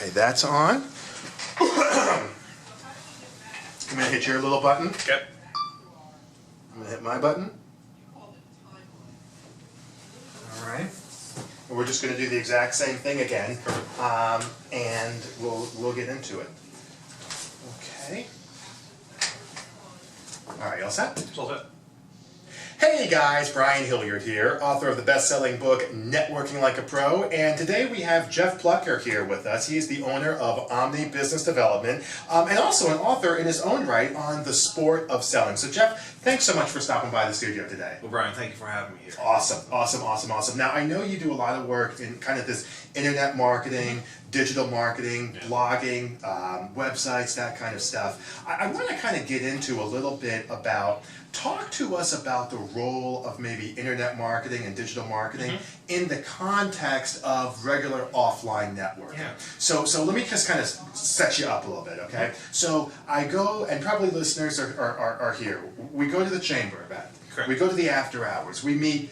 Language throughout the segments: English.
Okay, that's on. I'm gonna hit your little button. Okay. I'm gonna hit my button. All right. And we're just gonna do the exact same thing again, and we'll get into it. Okay. All right, all set? All set. Hey guys, Brian Hilliard here, author of the best-selling book Networking Like a Pro, and today we have Jeff Plucker here with us. He is the owner of Omni Business Development, and also an author in his own right on the sport of selling. So Jeff, thanks so much for stopping by the studio today. Well, Brian, thank you for having me here. Awesome, awesome, awesome, awesome. Now I know you do a lot of work in kind of this internet marketing, digital marketing, blogging, websites, that kind of stuff. I want to kind of get into a little bit about, talk to us about the role of maybe internet marketing and digital marketing in the context of regular offline networking. Yeah. So let me just kind of set you up a little bit, okay? So I go, and probably listeners are here, we go to the chamber event. Correct. We go to the after hours, we meet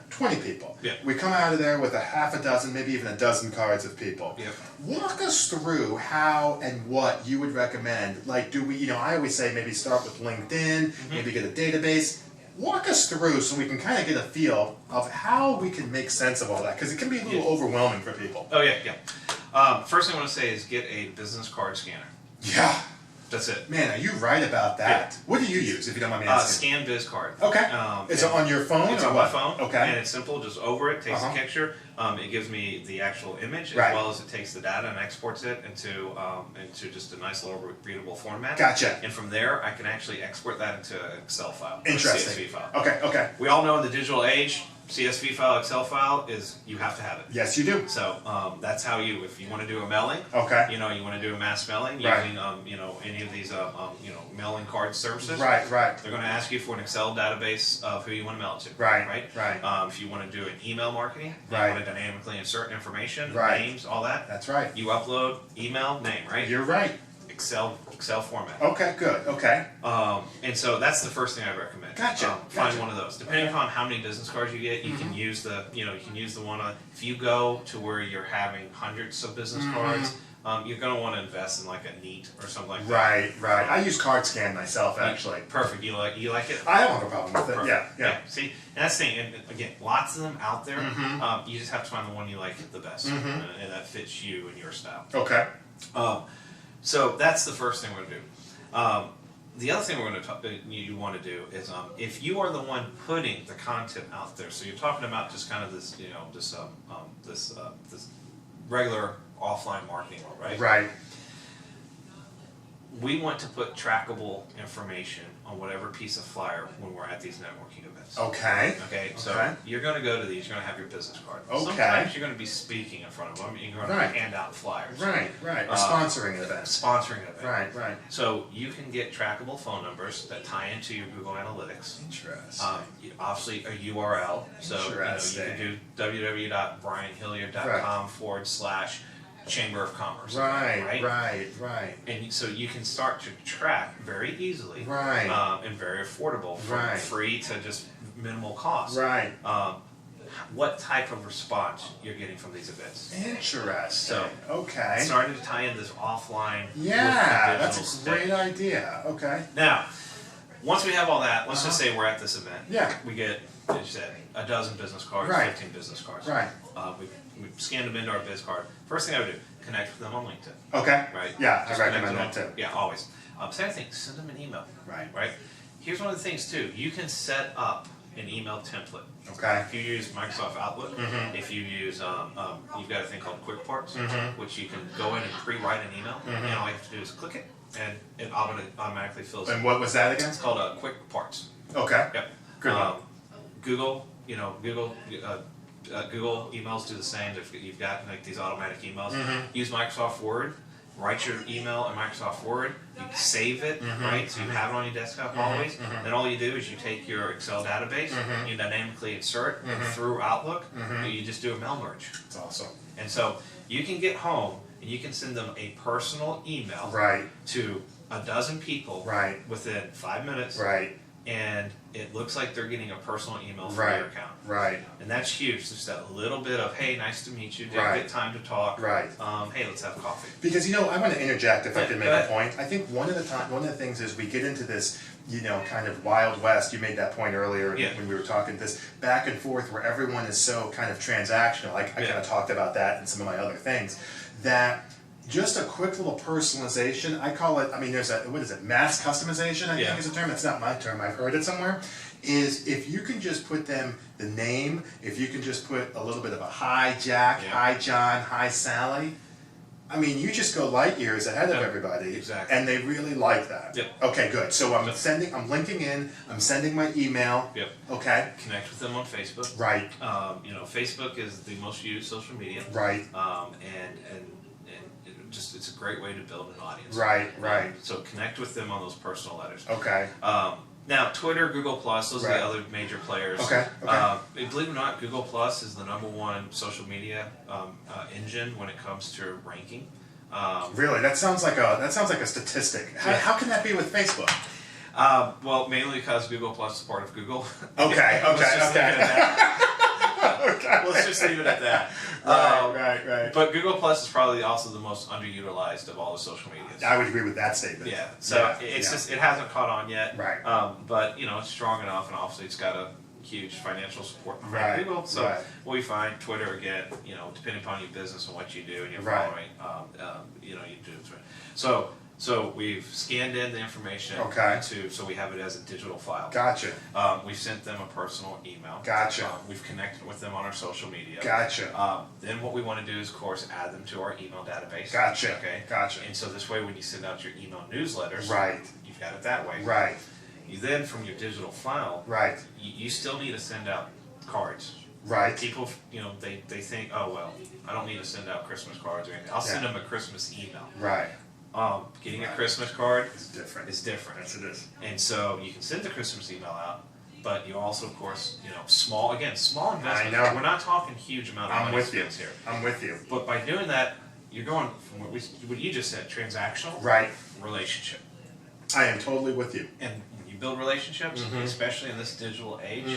20 people. Yeah. We come out of there with a half a dozen, maybe even a dozen cards of people. Yep. Walk us through how and what you would recommend. Like, do we, I always say maybe start with LinkedIn, maybe get a database. Walk us through so we can kind of get a feel of how we can make sense of all that, because it can be a little overwhelming for people. Oh, yeah. First thing I want to say is get a business card scanner. Yeah. That's it. Man, are you right about that? Yeah. What do you use, if you don't mind me asking? Scan Biz Card. Okay. Is it on your phone? It's or on what? my phone. Okay. And it's simple. Just over it, takes a picture. It gives me the actual image, as well as it takes the data and exports it into just a nice little readable format. Gotcha. And from there, I can actually export that into an Excel file. Interesting. CSV file. Okay, okay. We all know in the digital age, CSV file, Excel file you have to have it. Yes, you do. So that's how if you want to do a mailing, you want to do a mass mailing using any of these mailing card services. Right. They're going to ask you for an Excel database of who you want to mail it to. Right. If you want to do an email marketing, you Right. want to dynamically insert information, Right. names, all that. That's right. You upload email, name, right? You're right. Excel format. Okay, good. Okay. And so that's the first thing I recommend. Gotcha. Find one of those. Depending upon how many business cards you get, you can use the one. If you go to where you're having hundreds of business cards, you're going to want to invest in like a Neat or something like that. Right. I use CardScan myself, actually. Perfect. You like it? I don't have a problem with it. Perfect. Yeah. See, and that's the thing. And again, lots of them out there. You just have to find the one you like the best, and that fits you and your style. Okay. So that's the first thing we're going to do. The other thing we're going to you want to do is if you are the one putting the content out there. So you're talking about just kind of this, this regular offline marketing world, right? Right. We want to put trackable information on whatever piece of flyer when we're at these networking events. Okay. Okay, so you're going to go to these, you're going to have your business card. Okay. Sometimes you're going to be speaking in front of them, and you're going to hand out flyers. Right. Or sponsoring events. Sponsoring an event. Right. So you can get trackable phone numbers that tie into your Google Analytics. Interesting. Obviously a URL. So you can do www.brianhilliard.com/ Chamber of Commerce. Right. And so you can start to track very easily, and very affordable, from free to just minimal cost. Right. What type of response you're getting from these events. Interesting. So, okay. Starting to tie in this offline. Yeah, with the that's a great idea. Okay. Now, once we have all that, let's just say we're at this event. Yeah. We get, as you said, a dozen business cards, 15 business cards. Right. We scanned them into our biz card. First thing I would do, connect with them on LinkedIn. Okay. Right. Yeah, Just I recommend connect that with them. too. Yeah, always. Second thing, send them an email. Right. Here's one of the things too. You can set up an email template. Okay. If you use Microsoft Outlook, if you use, you've got a thing called Quick Parts, which you can go in and pre-write an email, and all you have to do is click it, and it automatically fills it. And what was that again? It's called Quick Parts. Okay. Yep. Good one. Google emails do the same. You've got like these automatic emails. Use Microsoft Word. Write your email in Microsoft Word. You save it, right? So you have it on your desktop always. Then all you do is you take your Excel database, you dynamically insert through Outlook. You just do a mail merge. That's awesome. And so you can get home and you can send them a personal email to a dozen people within 5 minutes. and it looks like they're getting a personal email from Right. your account. Right. And that's huge. Just that little bit of, hey, nice to meet you. Did Right. get time to talk. Right. Hey, let's have coffee. Because I want to interject if I Yeah, can go make a ahead. point. I think one of the things is we get into this, kind of Wild West. You made that point earlier Yeah. when we were talking, this back and forth where everyone is so kind of transactional. I kind of talked about that in some of my other things. That just a quick little personalization, I call it, there's what is it, mass customization, I think is a term. That's not my term, I've heard it somewhere. Is if you can just put them the name, if you can just put a little bit of a hi Jack, hi John, hi Sally, you just go light years ahead of everybody. Exactly. And they really like that. Yep. Okay, good. So I'm linking in, I'm sending my email. Yep. Okay. Connect with them on Facebook. Right. Facebook is the most used social media. Right. And it's a great way to build an audience. Right, right. So connect with them on those personal letters. Okay. Now, Twitter, Google Plus, those are the other major players. Okay. Believe it or not, Google Plus is the #1 social media engine when it comes to ranking. Really, that sounds like a statistic. How can that be with Facebook? Well, mainly because Google Plus is part of Google. Okay. Let's just leave it at that. Right. But Google Plus is probably also the most underutilized of all the social medias. I would agree with that statement. Yeah. So just it hasn't caught on yet. Right. But it's strong enough, and obviously it's got a huge financial support behind Right. Google. So Right. what we find, Twitter again, depending upon your business and what you do and your Right. following, you do it. So we've scanned in the information so we have it as a digital file. Gotcha. We've sent them a personal email. Gotcha. We've connected with them on our social media. Gotcha. Then what we want to do is, of course, add them to our email database. Gotcha. Okay. Gotcha. And so this way, when you send out your email newsletters, Right. you've got it that way. Right. You then, from your digital file, Right. you still need to send out cards. Right. People, they think, oh well, I don't need to send out Christmas cards or anything. I'll send them a Christmas email. Right. Getting a Christmas card It's different. is different. Yes, it is. And so you can send the Christmas email out, but you also, of course, small investments. I know. We're not talking huge amount of I'm money with you. spent here. I'm with you. But by doing that, you're going from what you just said, transactional Right. relationship. I am totally with you. And when you build relationships, especially in this digital age,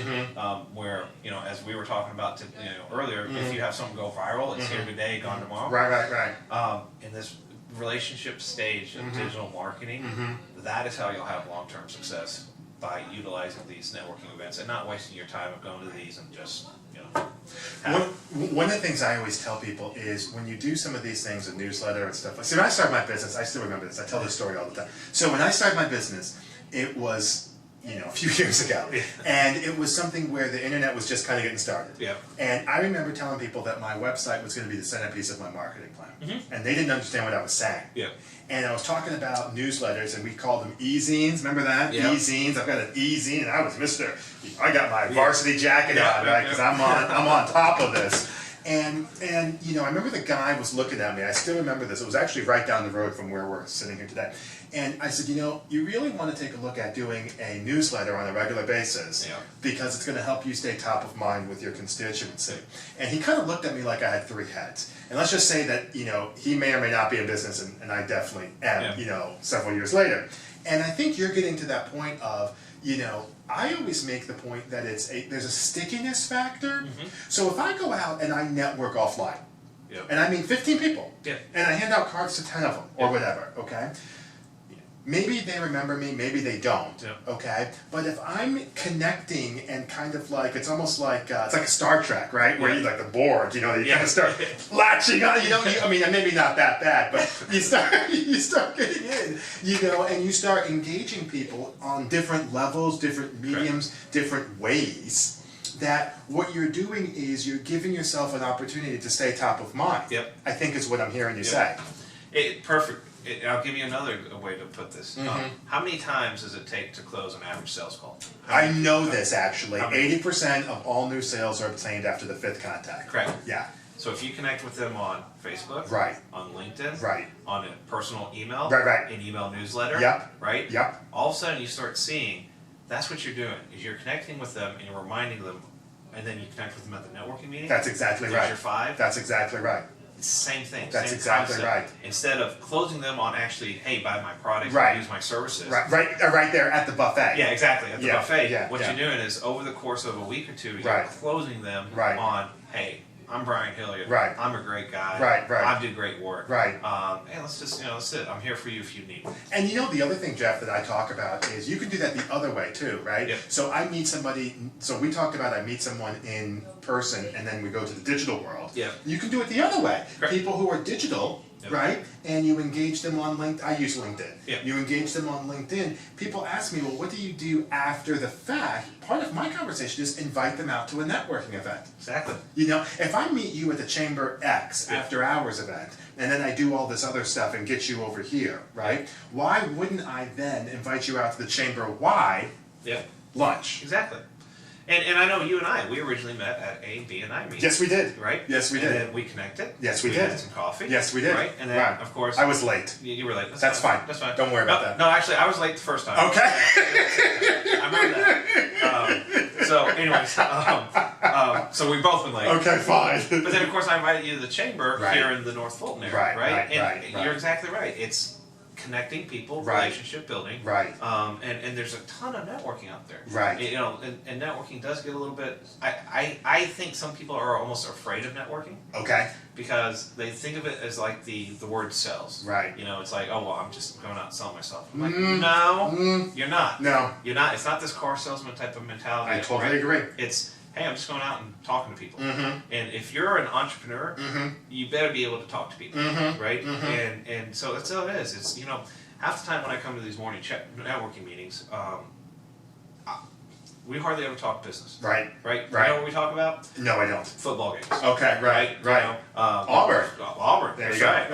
where as we were talking about earlier, if you have something go viral, it's here today, gone tomorrow. Right. In this relationship stage of digital marketing, that is how you'll have long-term success, by utilizing these networking events and not wasting your time of going to these and just One of the things I always tell people is when you do some of these things, a newsletter and stuff. See, when I started my business, I still remember this. I tell this story all the time. So when I started my business, it was a few years ago, and it was something where the internet was just kind of getting started. Yeah. And I remember telling people that my website was going to be the centerpiece of my marketing plan, and they didn't understand what I was saying. Yeah. And I was talking about newsletters, and we called them e-zines. Remember that? Yeah. E-zines. I've got an e-zine, and I was I got my varsity jacket on, right? Because I'm on top of this. And I remember the guy was looking at me. I still remember this. It was actually right down the road from where we're sitting here today. And I said, you really want to take a look at doing a newsletter on a regular basis, because it's going to help you stay top of mind with your constituency. And he kind of looked at me like I had three heads. And let's just say that, he may or may not be in business, and I definitely am, several years later. And I think you're getting to that point of, I always make the point that there's a stickiness factor. So if I go out and I network offline, and I mean 15 people, and I hand out cards to 10 of them, or whatever, okay? Maybe they remember me, maybe they don't, okay? But if I'm connecting and kind of like, it's almost like, it's like a Star Trek, right? Where you like the board, you kind of start latching on, maybe not that bad, but you start getting in, and you start engaging people on different levels, different mediums, different ways. That what you're doing is you're giving yourself an opportunity to stay top of mind. I think is what I'm hearing you say. Perfect. I'll give you another way to put this. How many times does it take to close an average sales call? I know this actually. 80% of all new sales are obtained after the 5th contact. Correct. Yeah. So if you connect with them on Facebook, on LinkedIn, on a personal email, an email newsletter, all of a sudden you start seeing that's what you're doing. Is you're connecting with them and you're reminding them, and then you connect with them at the networking meeting. That's exactly right. Your 5. That's exactly right. same thing. That's same exactly concept. right. Instead of closing them on actually, hey, buy my products, Right. use my services. Right there at the buffet. Yeah, exactly. At the buffet, what yeah. you're doing is over the course of a week or two, you're Right. closing them Right. on, hey, I'm Brian Hilliard. Right. I'm a great guy. Right. I do great work. Right. Hey, let's just, that's it. I'm here for you if you need me. And the other thing, Jeff, that I talk about is you can do that the other way too, right? Yep. So I meet somebody, so we talked about I meet someone in person and then we go to the digital world. Yeah. You can do it the other way. Correct. People who are digital, Yep. right? And you engage them on LinkedIn. I use LinkedIn. Yep. You engage them on LinkedIn. People ask me, well, what do you do after the fact? Part of my conversation is invite them out to a networking event. Exactly. If I meet you at the Chamber X Yeah. after hours event, and then I do all this other stuff and get you over here, right? Why wouldn't I then invite you out to the Chamber Y Yeah. lunch? Exactly. And I know you and we originally met at a B&I meeting. Yes, we did. Right? Yes, we did. And then we connected. Yes, we did. had some coffee. Yes, we did. Right? And then, Right. of course, I was late. you were late. That's fine. That's fine. Don't worry about that. No, actually, I was late the first time. Okay. I remember that. So, anyways, so we both been late. Okay, fine. But then, of course, I invited you to the chamber Right. here in the North Fulton area, Right, right, And right. you're exactly right. It's connecting people, Right. relationship building, Right. and there's a ton of networking out there, Right. and networking does get a little bit. I think some people are almost afraid of networking Okay. because they think of it as like the word sells. Right. It's like, oh well, I'm just going out and selling myself. I'm like, no, you're not. No. You're not. It's not this car salesman type of mentality. I totally right? agree. It's, hey, I'm just going out and talking to people. Mm-hmm. And if you're an entrepreneur, Mm-hmm. you better be able to talk to people, Mhm. right? Mhm. And so that's all it is. It's half the time when I come to these morning networking meetings, we hardly ever talk business. Right. Right? Right. You know what we talk about? No, I don't. Football games. Okay, right. Auburn. Auburn. There That's you go. right.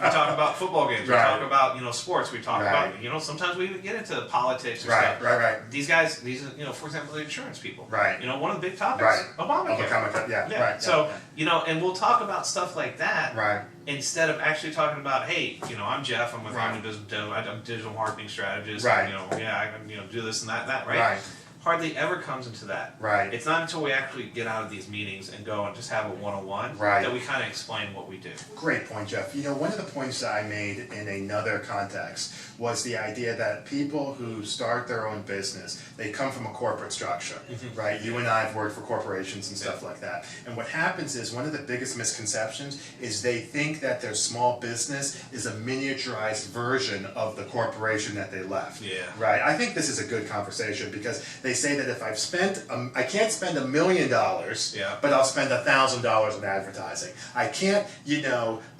We talk about football games. We Right. talk about sports. We talk Right. about sometimes we even get into politics or Right, stuff. right. These guys, for example, the insurance people. Right. One of the big topics. Right. Obamacare. Yeah, right. So yeah. and we'll talk about stuff like that. Right. Instead of actually talking about, hey, I'm Jeff. I'm with Right. I'm a digital marketing strategist. Right. And, I can do this and that, right? Right. Hardly ever comes into that. Right. It's not until we actually get out of these meetings and go and just have a one-on-one Right. that we kind of explain what we do. Great point, Jeff. One of the points that I made in another context was the idea that people who start their own business, they come from a corporate structure, right? You and I have worked for corporations and stuff like that. And what happens is one of the biggest misconceptions is they think that their small business is a miniaturized version of the corporation that they left. Yeah. Right. I think this is a good conversation because they say that if I've spent, I can't spend $1 million, Yeah. but I'll spend $1,000 in advertising. I can't,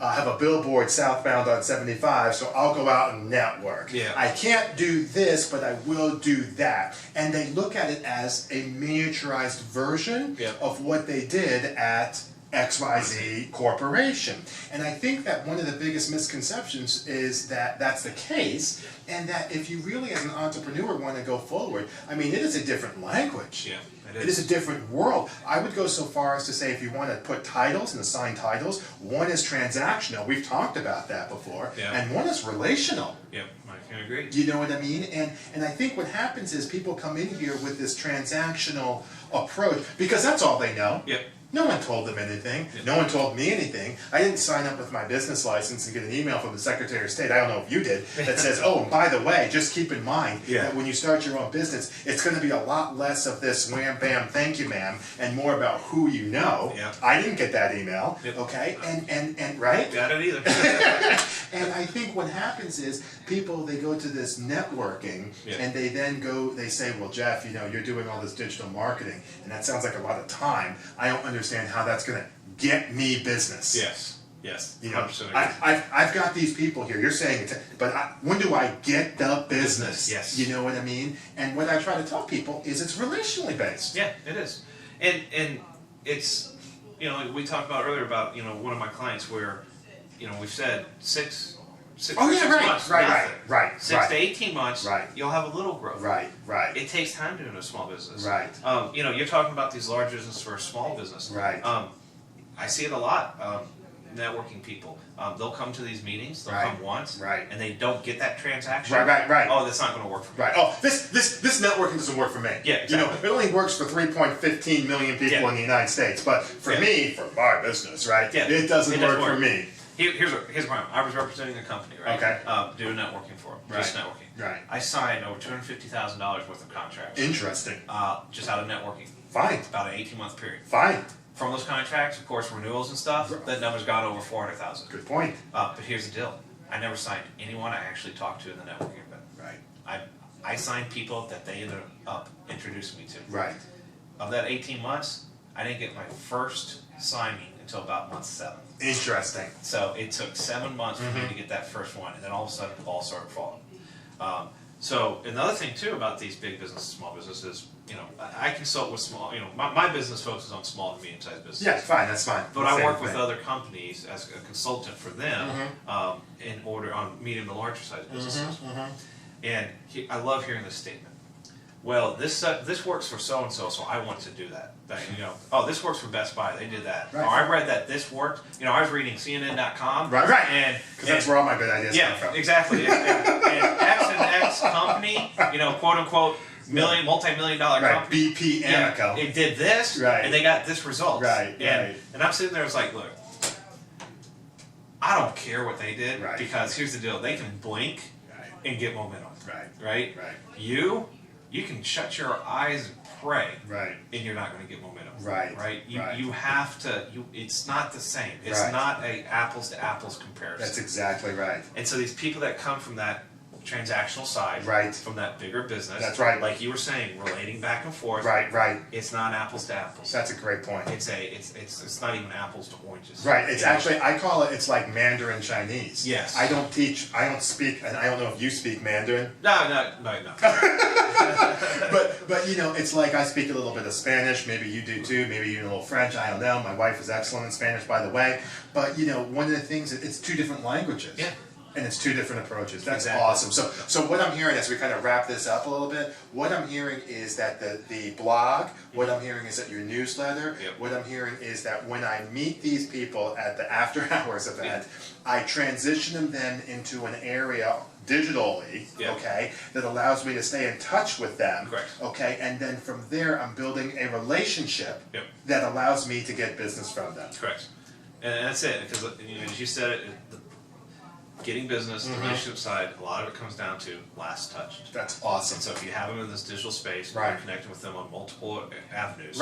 have a billboard southbound on 75, so I'll go out and network. Yeah. I can't do this, but I will do that. And they look at it as a miniaturized version Yeah. of what they did at XYZ Corporation. And I think that one of the biggest misconceptions is that that's the case, and that if you really as an entrepreneur want to go forward, it is a different language. Yeah, It is a different world. I would go so far as to say if you want to put titles and assign titles, one is transactional, we've talked about that before, Yeah. and one is relational. Yeah, I can agree. You know what I mean? And I think what happens is people come in here with this transactional approach because that's all they know. Yep. No one told them anything. No one told me anything. I didn't sign up with my business license and get an email from the Secretary of State, I don't know if you did, that says, oh, and by the way, just keep in mind Yeah. that when you start your own business, it's going to be a lot less of this wham, bam, thank you, ma'am, and more about who you know. Yeah. I didn't get that email, Yep. okay? And right? Got it either. And I think what happens is people, they go to this networking Yeah. and they then they say, well, Jeff, you're doing all this digital marketing and that sounds like a lot of time. I don't understand how that's going to get me business. Yes. 100% agree. I've got these people here. You're saying, but when do I get the business? Yes. You know what I mean? And what I try to tell people is it's relationally based. Yeah, it is. And it's, we talked about earlier about, one of my clients where, we've said six Oh yeah, right, months, right, nothing. right. 6 to 18 months, Right. you'll have a little growth. Right. It takes time doing a small business. Right. You're talking about these large businesses for a small business. Right. I see it a lot. networking people. They'll come to these meetings. They'll Right. come once, Right. and they don't get that transaction. Right. Oh, that's not going to work for me. Right. Oh, this networking doesn't work for me. Yeah, exactly. It only works for 3.15 million people in the United States, but for me, for my business, right? Yeah. It doesn't work for me. Here's a problem. I was representing a company, right? Okay. Doing networking for them, just networking. Right. I signed over $250,000 worth of contracts. Interesting. Just out of networking. Fine. About an 18-month period. Fine. From those contracts, of course, renewals and stuff, that number's gone over 400,000. Good point. But here's the deal. I never signed anyone I actually talked to in the networking event. Right. I signed people that they ended up introducing me to. Right. Of that 18 months, I didn't get my first signing until about month 7. Interesting. So it took 7 months for me to get that first one, and then all of a sudden the ball started falling. So another thing too about these big businesses, small businesses, I consult with small, my business focuses on small to medium-sized businesses. Yeah, fine. That's fine. But I work with other companies as a consultant for them in order on medium to larger sized businesses. And I love hearing this statement. Well, this works for so and so, so I want to do that. Oh, this works for Best Buy. They did that. Right. Oh, I read that this worked. I was reading CNN.com. Right. And because that's where all my good ideas come from. Exactly. and X and X company, quote unquote, multi-million dollar company. BP Amico. It did this, and they got this result. Right. And I'm sitting there, it's like, look, I don't care what they did because here's the deal: they can blink and get momentum. Right. You can shut your eyes and pray, and you're not going to get momentum. Right. You have to. It's not the same. It's not a apples to apples comparison. That's exactly right. And so these people that come from that transactional side, from that bigger business, that's right. Like you were saying, relating back and forth, It's not apples to apples. That's a great point. It's not even apples to oranges. Right. It's actually, I call it's like Mandarin Chinese. Yes. I don't speak, and I don't know if you speak Mandarin. No. But it's like I speak a little bit of Spanish. Maybe you do too. Maybe even a little French. I don't know. My wife is excellent in Spanish, by the way. But one of the things, it's 2 different languages. Yeah. And it's 2 different approaches. That's exactly. awesome. So what I'm hearing as we kind of wrap this up a little bit, what I'm hearing is that the blog, what I'm hearing is that your newsletter, what I'm hearing is that when I meet these people at the after hours event, I transition them then into an area digitally, that allows me to stay in touch with them. Correct. Okay, and then from there I'm building a relationship that allows me to get business from them. Correct. And that's it, because as you said it, getting business, the relationship side, a lot of it comes down to last touched. That's awesome. And so if you have them in this digital space, you're connecting with them on multiple avenues,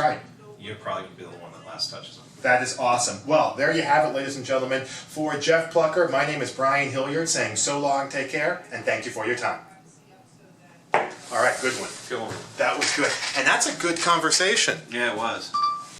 you're probably going to be the one that last touches them. That is awesome. Well, there you have it, ladies and gentlemen. For Jeff Plucker, my name is Brian Hilliard, saying so long, take care, and thank you for your time. All right, good one. Good one. That was good. And that's a good conversation. Yeah, it was.